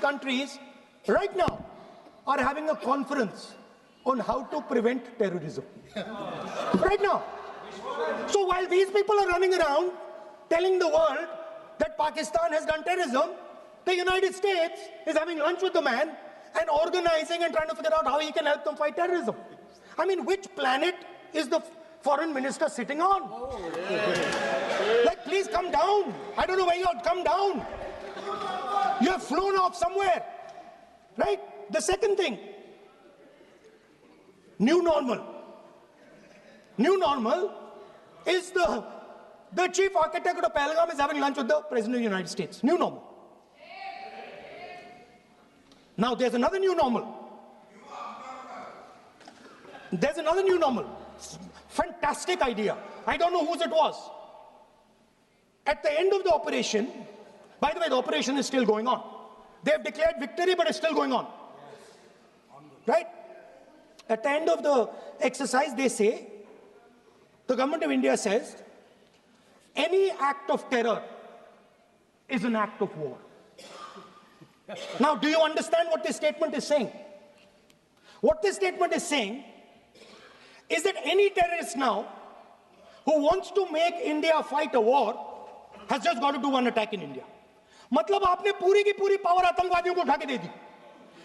countries right now are having a conference on how to prevent terrorism. Right now. So while these people are running around telling the world that Pakistan has done terrorism, the United States is having lunch with the man and organizing and trying to figure out how he can help them fight terrorism. I mean, which planet is the foreign minister sitting on? Like, please come down. I don't know where you are. Come down. You have flown off somewhere, right? The second thing, new normal. New normal is the chief architect of Pahalgam is having lunch with the President of the United States. New normal. Now there's another new normal. There's another new normal. Fantastic idea. I don't know whose it was. At the end of the operation, by the way, the operation is still going on. They have declared victory, but it's still going on. Right? At the end of the exercise, they say, the government of India says, any act of terror is an act of war. Now, do you understand what this statement is saying? What this statement is saying is that any terrorist now who wants to make India fight a war has just got to do one attack in India. मतलब आपने पूरी की पूरी power आतंकवादियों को उठा के दे दी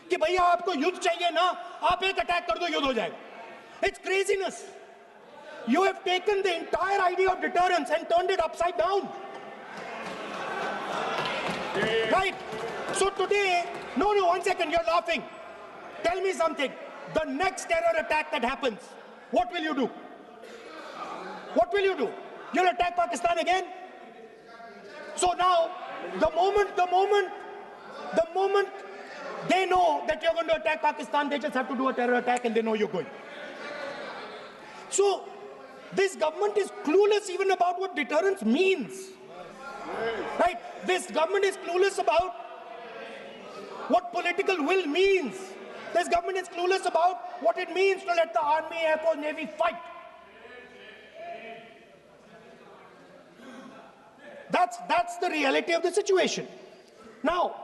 कि भैया आपको युद्ध चाहिए ना, आप एक अटैक कर दो, युद्ध हो जाएगा. It's craziness. You have taken the entire idea of deterrence and turned it upside down. Right? So today, no, one second, you're laughing. Tell me something. The next terror attack that happens, what will you do? What will you do? You'll attack Pakistan again? So now, the moment they know that you're going to attack Pakistan, they just have to do a terror attack and they know you're going. So, this government is clueless even about what deterrence means. Right? This government is clueless about what political will means. This government is clueless about what it means to let the Army, Air Force, Navy fight. That's the reality of the situation. Now,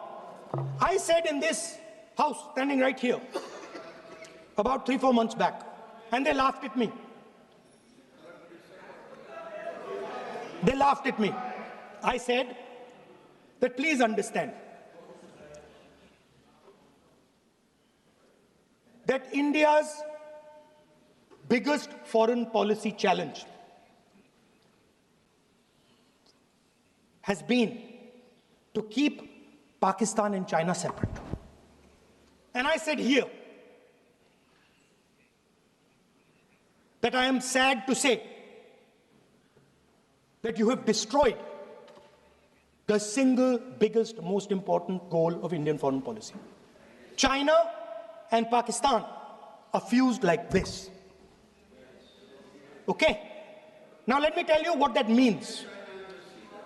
I said in this house, standing right here, about 3-4 months back, and they laughed at me. They laughed at me. I said that please understand that India's biggest foreign policy challenge has been to keep Pakistan and China separate. And I said here that I am sad to say that you have destroyed the single biggest, most important goal of Indian foreign policy. China and Pakistan are fused like this. Okay? Now let me tell you what that means.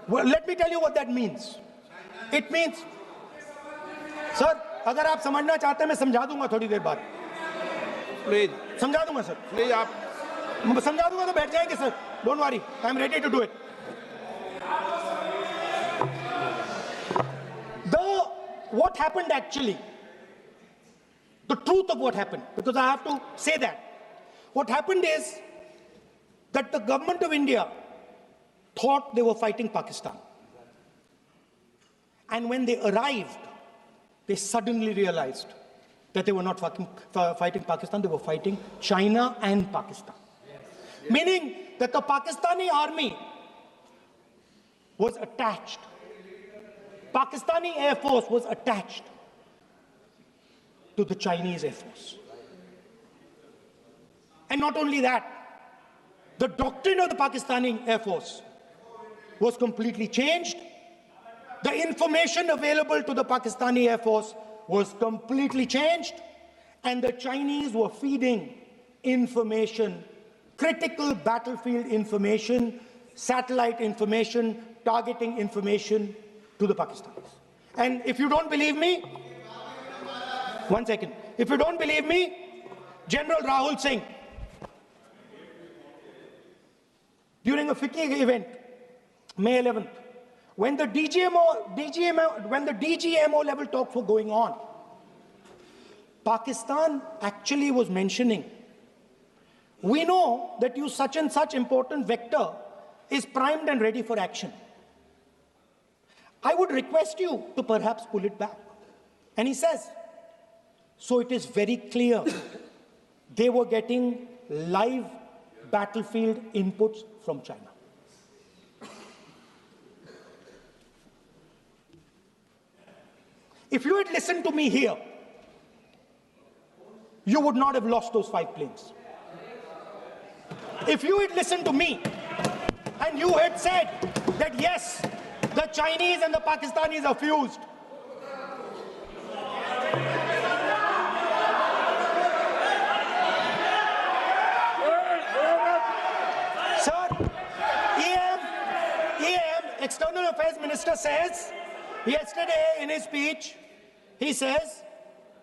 Well, let me tell you what that means. It means, sir, अगर आप समझना चाहते हैं मैं समझा दूंगा थोड़ी देर बाद. Please. समझा दूंगा सर. Please आप समझा दूंगा तो बैठ जाएंगे sir. Don't worry, I am ready to do it. What happened actually, the truth of what happened, because I have to say that. What happened is that the government of India thought they were fighting Pakistan. And when they arrived, they suddenly realized that they were not fighting Pakistan, they were fighting China and Pakistan. Yes. Meaning that the Pakistani army was attached. Pakistani Air Force was attached to the Chinese Air Force. And not only that, the doctrine of the Pakistani Air Force was completely changed. The information available to the Pakistani Air Force was completely changed. And the Chinese were feeding information, critical battlefield information, satellite information, targeting information to the Pakistanis. And if you don't believe me, one second. If you don't believe me, General Rahul Singh, during a FICCI event, May 11th, when the DGMO level talks were going on, Pakistan actually was mentioning, we know that you such and such important vector is primed and ready for action. I would request you to perhaps pull it back. And he says, so it is very clear they were getting live battlefield inputs from China. If you had listened to me here, you would not have lost those 5 planes. If you had listened to me and you had said that yes, the Chinese and the Pakistanis are fused, sir, EM, External Affairs Minister says yesterday in his speech, he says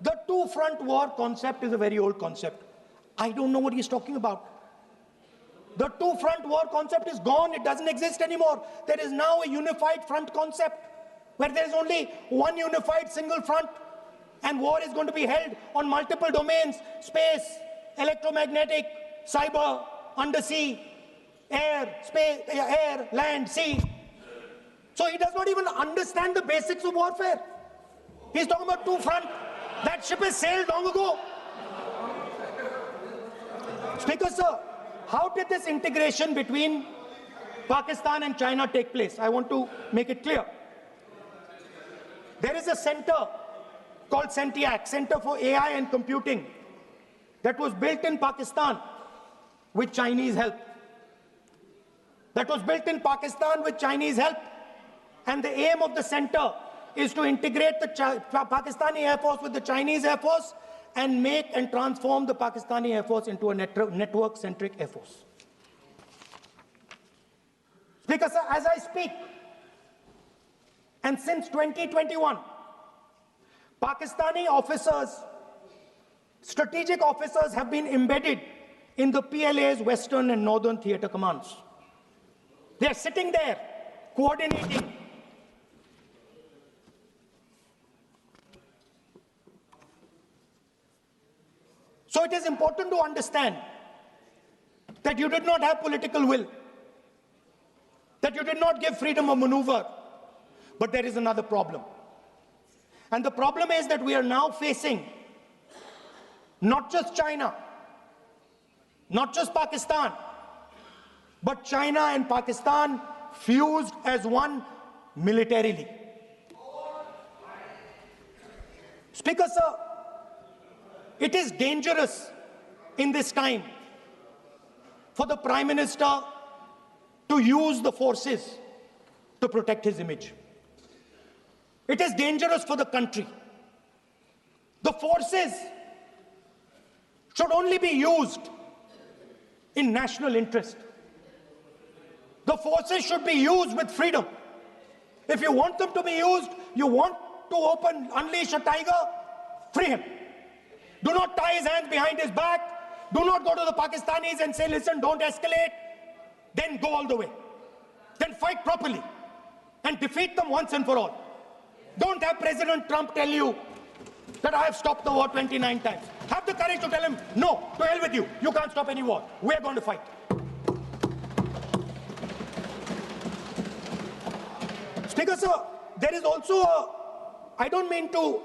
the two-front war concept is a very old concept. I don't know what he's talking about. The two-front war concept is gone. It doesn't exist anymore. There is now a unified front concept where there is only one unified single front, and war is going to be held on multiple domains: space, electromagnetic, cyber, undersea, air, space, air, land, sea. So he does not even understand the basics of warfare. He's talking about two-front. That ship has sailed long ago. Speaker, sir, how did this integration between Pakistan and China take place? I want to make it clear. There is a center called CENTIAC, Center for AI and Computing, that was built in Pakistan with Chinese help. And the aim of the center is to integrate the Pakistani Air Force with the Chinese Air Force and make and transform the Pakistani Air Force into a network-centric Air Force. Speaker, sir, as I speak, and since 2021, Pakistani officers, strategic officers, have been embedded in the PLA's Western and Northern Theatre Commands. They are sitting there, coordinating. So it is important to understand that you did not have political will, that you did not give freedom of maneuver, but there is another problem. And the problem is that we are now facing not just China, not just Pakistan, but China and Pakistan fused as one militarily. Speaker, sir, it is dangerous in this time for the Prime Minister to use the forces to protect his image. It is dangerous for the country. The forces should only be used in national interest. The forces should be used with freedom. If you want them to be used, you want to unleash a tiger, free him. Do not tie his hands behind his back. Do not go to the Pakistanis and say, listen, don't escalate. Then go all the way. Then fight properly and defeat them once and for all. Don't have President Trump tell you that I have stopped the war 29 times. Have the courage to tell him, no, to hell with you. You can't stop any war. We're going to fight. Speaker, sir, there is also I don't mean to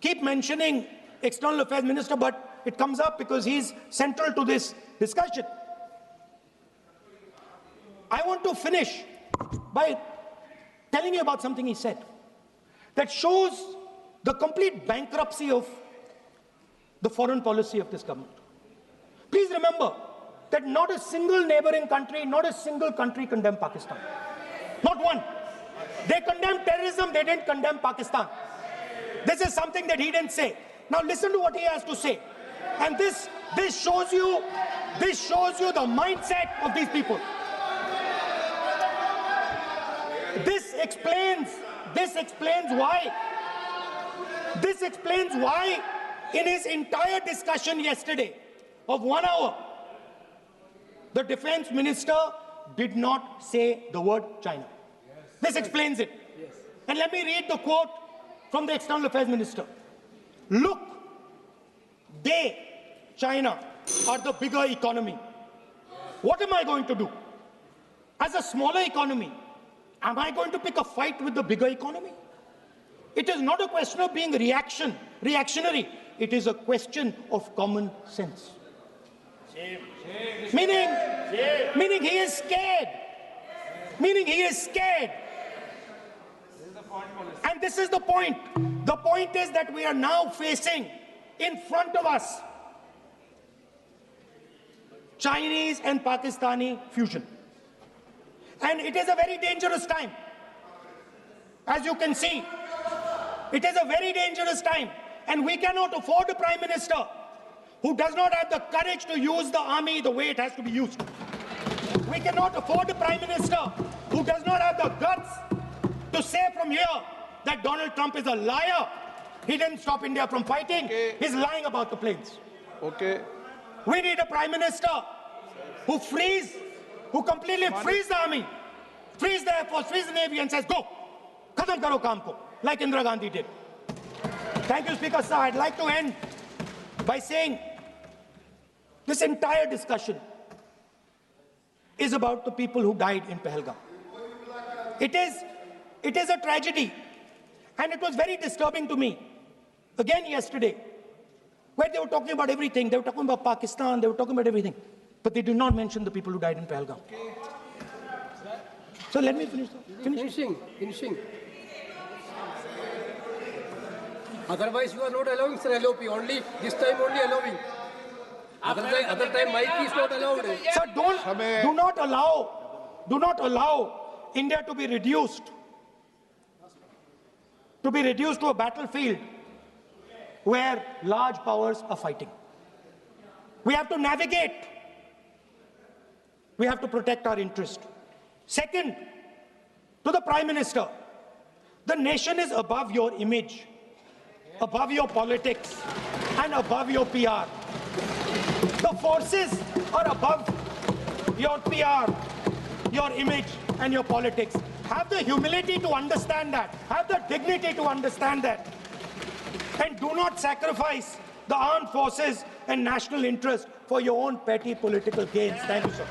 keep mentioning External Affairs Minister, but it comes up because he's central to this discussion. I want to finish by telling you about something he said that shows the complete bankruptcy of the foreign policy of this government. Please remember that not a single neighboring country, not a single country condemned Pakistan. Not one. They condemned terrorism, they didn't condemn Pakistan. This is something that he didn't say. Now listen to what he has to say. And this shows you the mindset of these people. This explains why in his entire discussion yesterday of 1 hour, the defense minister did not say the word China. This explains it. And let me read the quote from the External Affairs Minister. Look, they, China, are the bigger economy. What am I going to do? As a smaller economy, am I going to pick a fight with the bigger economy? It is not a question of being reactionary. It is a question of common sense. Meaning he is scared. Meaning he is scared. And this is the point. The point is that we are now facing in front of us Chinese and Pakistani fusion. And it is a very dangerous time. As you can see, it is a very dangerous time. And we cannot afford a Prime Minister who does not have the courage to use the army the way it has to be used. We cannot afford a Prime Minister who does not have the guts to say from here that Donald Trump is a liar. He didn't stop India from fighting. Okay. He's lying about the planes. Okay. We need a Prime Minister who completely frees the army, frees the Air Force, frees the Navy and says, go, khatam karo kaam ko, like Indira Gandhi did. Thank you, Speaker Sir. I'd like to end by saying this entire discussion is about the people who died in Pahalgam. It is a tragedy, and it was very disturbing to me, again yesterday, where they were talking about everything. They were talking about Pakistan, they were talking about everything, but they did not mention the people who died in Pahalgam. So let me finish. Finishing. Otherwise, you are not allowing, sir, LOP. Only this time, only allowing. Other time, mic is not allowed. Sir, do not allow India to be reduced to a battlefield where large powers are fighting. We have to navigate. We have to protect our interest. Second, to the Prime Minister, the nation is above your image, above your politics, and above your PR. The forces are above your PR, your image, and your politics. Have the humility to understand that. Have the dignity to understand that. And do not sacrifice the armed forces and national interest for your own petty political gains. Thank you, sir.